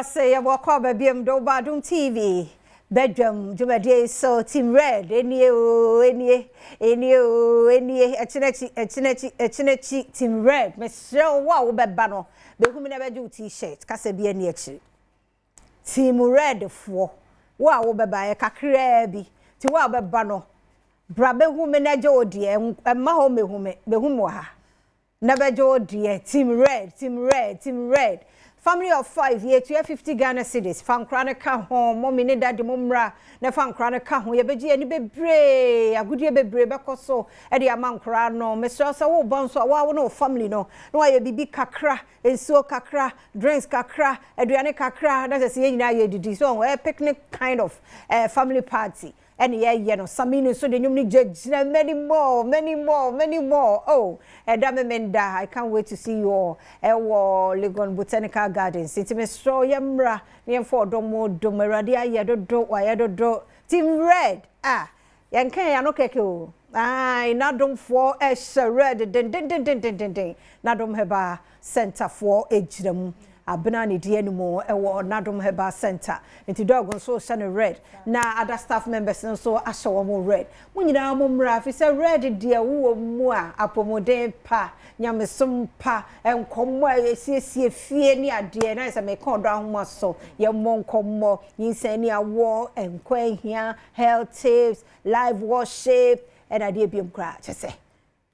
say ya walk over BM do Badwam TV. Bedroom, Jumadi, so Team Red, any, Team Red, Miss Wow, Bebano, the women never do t-shirts, Cassabi and Yetchi. Team Red for wow, Beba, a cacrebi, to wow, Bebano, Brabe woman, a jo dear, and Mahome, the Humoha. Never jo dear, Team Red, Team Red, Team Red. Family of 5 year to 50 Ghana cedis. Fan chronic home, mommy need daddy mumra, na fan chronic home, ye beji any be brave, a good ye be brave, because so, Eddie among crano, Mr. Sawo Bonso, wow, no family no, no, I be kakra, and so kakra, drinks kakra, Adriane kakra, that's a saying now ye did so, a picnic kind of family party. And yeah, you know, some minutes so the new judge, many more. Oh, Adamenda, I can't wait to see you all. Legon Botanical Gardens. Since Mr. Yamra, near for Domo, Domeradia, Yado, Team Red. Ah, Yanke, Yanokeko. Aye, NADOM for Red, NADOM HERBAL Center for Adom. Abanani di anymore NADOM HERBAL Center into dog so shine red na other staff members so asho mo red munyina mo mra fi say red dia wo mu a apomoden pa nyamesom pa enkomo esiesie fie ni ade na say me kon do ahoma so ye mo nkomo yinsa ni awo enkwa hia health tips live worship and ade biem kra chese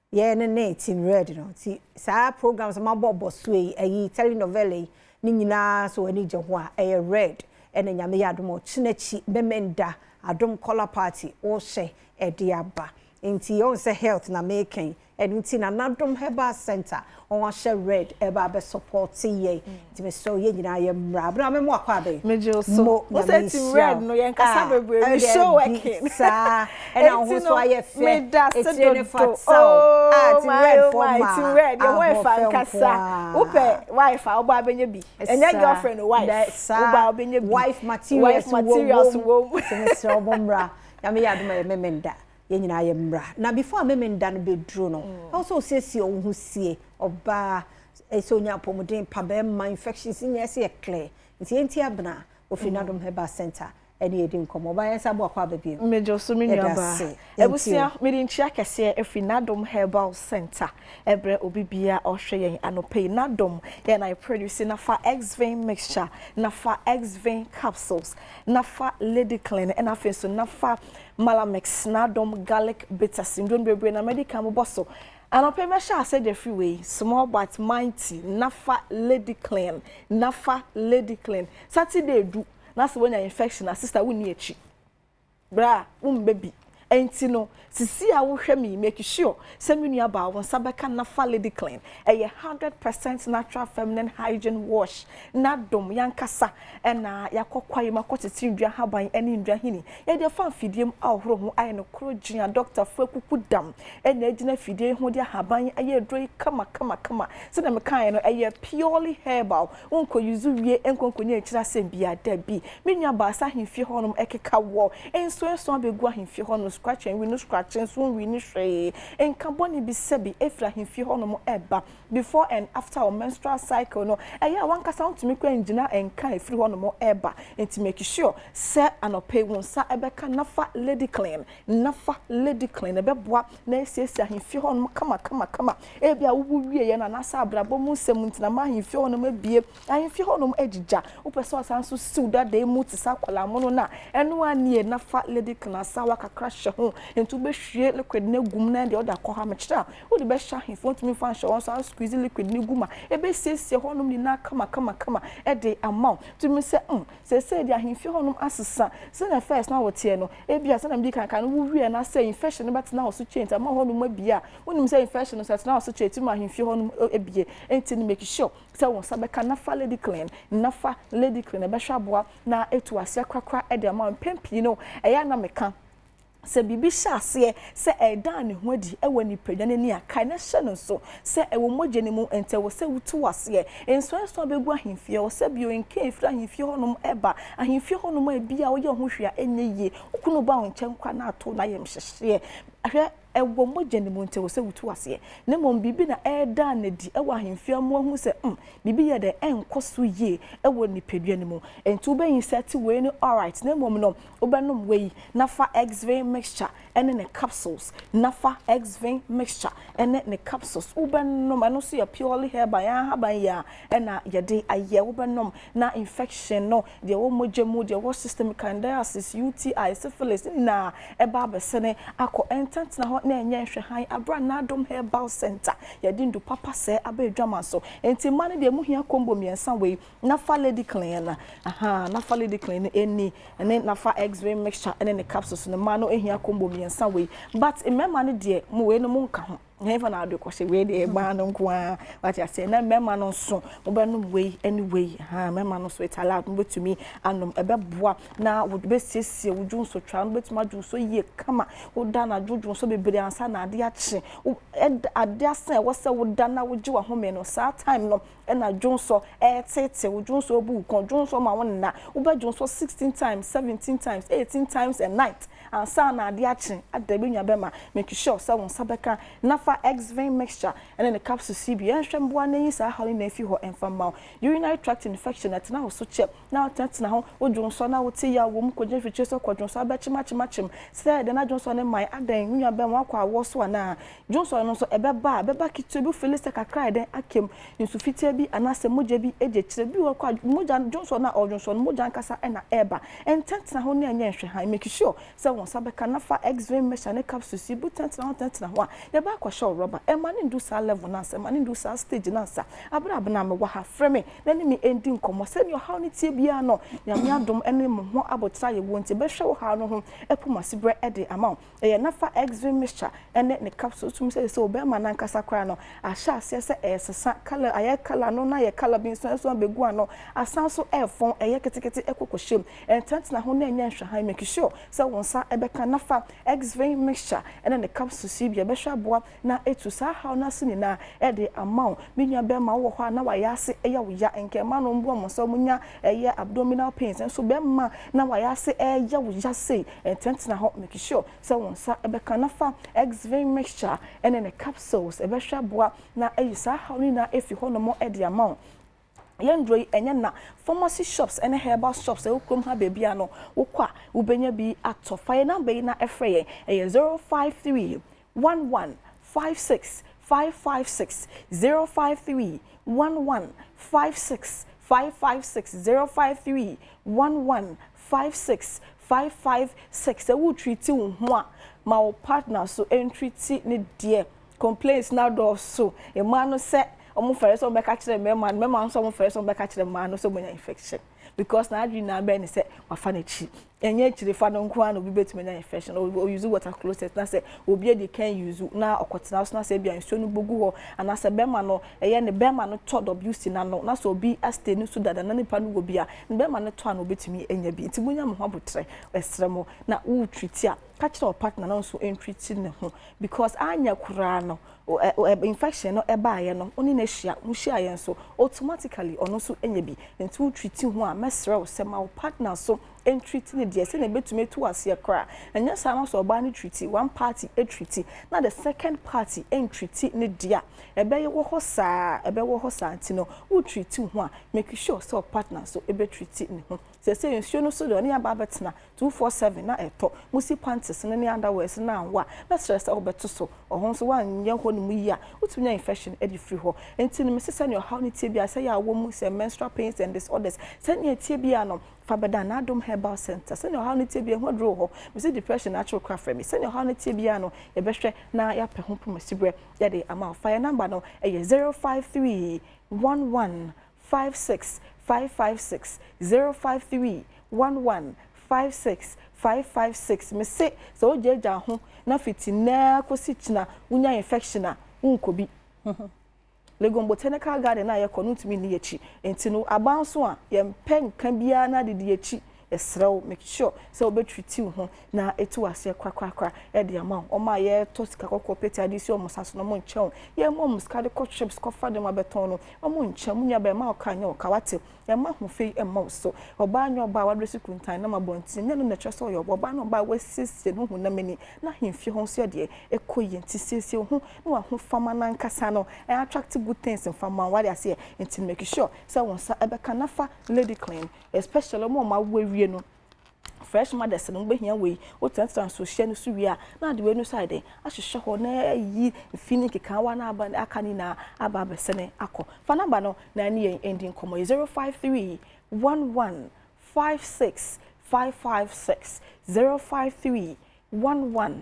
ye ne Team Red no ti sa programs ma bobo sway ayi telenovela ni nyina so ani je ho a red ene nyame ya Adom chinechi bemenda Adom color party o hye e de aba nti on say health na making nti na NADOM HERBAL Center on share red eba be support ye nti me so ye nyina ye mra bra me mo akwa be mejo so o say Team Red no yen kasa bebre me show working sa and now who so aye fe it's in for Team Red for ma Team Red you want fan kasa wo pe wife a oba benye bi enya girlfriend wife oba benye bi wife materials wo me so bomra ya me ya Adom memenda ye nyina ye mra na before memenda no bedru no also sesi ohun sie oba eso nya pomodin pa be ma infections nya se clear nti enti abna ofi NADOM HERBAL Center eni edi nkomo ba yensa bo akwa baby mejo so me nuaba ebusia me di nchia kese efi NADOM HERBAL Center ebre obibia ohwe yen anope NADOM ye na produce na fa X-Vein mixture na fa X-Vein capsules na fa Lady Clean and afi so na fa Malamix NADOM garlic bitter syndrome bebre na medical mo boso anope me sha say the freeway small but mighty na fa Lady Clean na fa Lady Clean Saturday do na so when your infection na sister we ni echi bra baby enti no sisi a wo hwe me make sure say me nua ba won sabeka na fa Lady Clean 100% natural feminine hygiene wash NADOM yankasa na yakokwa yima kwotete ndua haban ene ndua hini ye de fa fidiem ahoro ho aye no krogin doctor fu akuku dam na agina fidie ho de haban aye droi kama se na me kan no aye purely herbal unko yuzu wie enkonko ni akira sembia da bi me nua ba sa hemfie honom ekeka wo enso abegu ahemfie honom scratching we no scratching so we ni hwe en carbon bi sebi efra hemfie honom eba before and after our menstrual cycle no aya wan kasa untumi kwa engina enka efri honom eba enti make sure se anope won sa ebeka nafa Lady Clean ebeboa na esiesia hemfie honom kama ebia wo wie ye na nasa abrabo mu nsem ntina ma hemfie honom ebie hemfie honom agija upese osanso siuda de mu tisa kwala mo no na eno anie nafa Lady Clean sawa kakra hye ho enti be hwie liquid na gum na de oda kwa ha mechira wo de be hye hemfie ntumi fa hye won so squeeze liquid ni guma ebe siesie honom ni na kama e de amount tumi se se de ahemfie honom asesa se na first na wotie no ebia se na mdi kankan wo wie na say infection bet na oso change ama honom abia wonim say infection set na oso change ma ahemfie honom ebie enti ni make sure se won sabeka na fa Lady Clean na fa Lady Clean be hwaboa na etu ase kwakwa e de amount pempi no eya na meka se bibi shase se edan ne ho adi ewani padwane ni akai na hye no so se ewo moje ne mu ente wo se wutu wase enso begu ahemfie wo se bio enke efra ahemfie honom eba ahemfie honom ebia wo ye ho hwea enye ye okunu ba wo nchen kwa na ato na yem hyehye ahwe ewo mogya ne mu nte wo se wutu ase ne mom bibi na eda na di ewo ahemfia mo hu se bibi ye de enkoso ye ewo nipadua ne mu enti obeyin set we ni alright ne mom no obenom we nafa X-Vein mixture ene ne capsules nafa X-Vein mixture ene ne capsules obenom ano so ya purely herbal ya haban ya ena ye de aye obenom na infection no de wo mogya mu de wo systemic candidiasis UTI syphilis na eba besene akọ entent na ho na enye hwe han abra NADOM HERBAL Center ye dindu papa se abedwama so enti mane de mu hia combo miensa we nafa lady clean na nafa lady clean eni ene nafa X-Vein mixture ene ne capsules no ma no ehia combo miensa we but emema ne de mu we no mu nka ho never na do kwose we de egba no nko a what you say na mema no so mo be no we anyway mema no so it allowed mo betumi anom ebeboa na wo be siesie wo dwun so twa no betuma dwun so ye kama wo da na dwun so bebere ansa na ade ache ade asan wo se wo da na wo gi wa home no sa time no na dwun so tete wo dwun so bu kon dwun so ma won na wo be dwun so 16 times 17 times 18 times a night ansa na ade ache adabe nwa be ma make sure say won sabeka nafa X-Vein mixture and then the capsule CB and shemboa na yi sa hali na fi ho enfama urinary tract infection at na so check now tent na ho odwon so na wote ya wo mkoje fiche so kodwon so abechimachimachim say de na dwon so ne mai adan nwa be mo akwa wo so na dwon so no so ebeba kitu bi filiste kakra den akem nsu fitia bi anase moja bi eje kire bi wo kwa moja dwon so na odwon so moja nkasa na eba and tent na ho ne anya hwe han make sure say won sabeka nafa X-Vein mixture ne capsule CB tent na ho de ba kwa show rubber e mani ndu sa level na sa mani ndu sa stage na sa abra na me wa ha frame na ni me ending komo se ni how ni tie bia no nyame adom ene mo ho abotra ye wonti be hwe wo ha no ho epumase bre e de amount e nafa X-Vein mixture ene ne capsule tum se obe ma na nkasa kwa no ahya ase se esesa color aye color no na ye color bin so begu ano asan so efon eye ketekete ekokoshem entent na ho na enya hwe ha make sure se wonsa ebeka nafa X-Vein mixture ene ne capsule si bia be hwe aboa na etu sa ha na sini na e de amount minya be ma wo ho na wa yase e ya wo ya enke ma no mbo mo so munya eye abdominal pains so be ma na wa yase e ya wo ya se entent na ho make sure se wonsa ebeka nafa X-Vein mixture ene ne capsules e be hwe aboa na e sa ha ni na efi ho no mo e de amount yendroi enye na pharmacy shops ene herbal shops e ukrom ha bebia no wokwa ubenya bi atofa ye number na efreye e 053 11 56 556 053 11 56 556 053 11 56 556 e wo treat wo ho a ma wo partner so entreat ne de complaints na do so e ma no se omo fere so be ka kire mema so omo fere so be ka kire ma no so bonya infection because na adwi na be ni se wafa na chi enye chire fa no nko an obi betumenya infection o use water closet na se obi e can use na okotena so na se bia nsuo no bogu ho ana se bema no eye ne bema no to WC na no na so obi stay no so dada na nipa no go bia ne bema no to an obetumi enya bi ntimunya mo ho abotre esremo na wo treat a ka kire o partner na so entreat ne ho because anya kura no infection no eba aye no oni na hia mu hia aye so automatically ono so enya bi nti wo treat ho a mesre wo se ma wo partner so entreat ne de se na betume to ase kra anya sa na so oba ne treat one party treat na the second party entreat ne dia ebe ye wo ho saa nti no wo treat ho a make sure so partner so ebe treat ne ho se nsuo no so do ne aba betena 247 na eto musi panties ne underwears na anwa mesre se obeto so ohon so wan ye ho ne mu yi a utunya infection edi free ho enti ne mesese ne how ne tie bia se ya wo mu se menstrual pains and disorders se ne tie bia no fabada NADOM HERBAL Center se ne how ne tie bia ho dro ho me depression natural craft for me se ne how ne tie bia no ye behwe na ya pe ho pomasibre ya de ama fire number no e 053 11 56 556 053 11 56 556 me say so jeja ho na fitina kosi china unya infection a unkobi Legon Botanical Garden na ye kono ntumi ni yechi enti no abanso a ye mpenka bia na de yechi esrew make sure so obetreat ho na etu ase kwakwa e de ama o ma ye to sika kokko peti ade si o musaso no mo nche ye mo muska de ko chips ko fa de ma beton no o mo nche munya be ma o ka nya o ka wate ye ma ho fe e ma so oba anya oba wa dresi kuntan na ma bontin nya no na twa so yo oba na oba wa sisi no hu na mani na hemfi ho so de ekoye ntisisi ho na wa ho fama na nkasa no e attract good things in fama wa de ase enti make sure so won sa ebe kanafa lady clean especially mo ma wie no fresh mothers no be hia we o transfer social no so wi a na de we no side a hwehwe ho na yi fini keka wa na aba aka ni na aba besene akọ fa number no na ni ending komo 053 11 56 556 053 11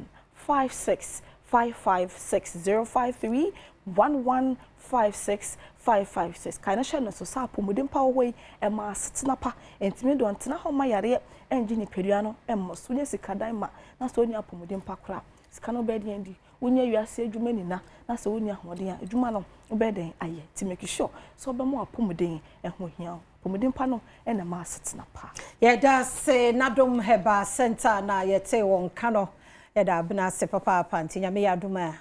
56 556 053 11 56 556 kana hye no so sa apomudin pa wo yi e ma setena pa entimi do ntena ho ma yare enji ni pedua no emmo so nya sika dan ma na so nya apomudin pa kra sika no be de ndi wonya wiase adwuma ni na so wonya hoden adwuma no be den aye ti make sure so be mo apomudin ho hia apomudin pa no e na ma setena pa ye da se NADOM HERBAL Center na ye te won kano ye da bna se papa pantinya me yaduma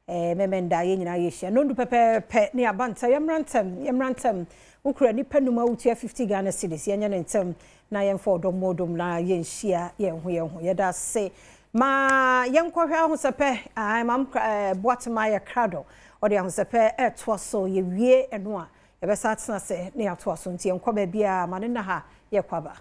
memenda ye nyina ye hia no ndu pepe ne abanta yemrantem ukura ni panuma utia 50 Ghana cedis ye nya ntem na yemfo odomodom na ye nhia ye ho ye da se ma yenkohwa ho sepe mam boatma ye krado ode ho sepe eto so ye wie eno a ye besa tena se ne ato so ntie nkwa ba bia ma ne na ha ye kwaba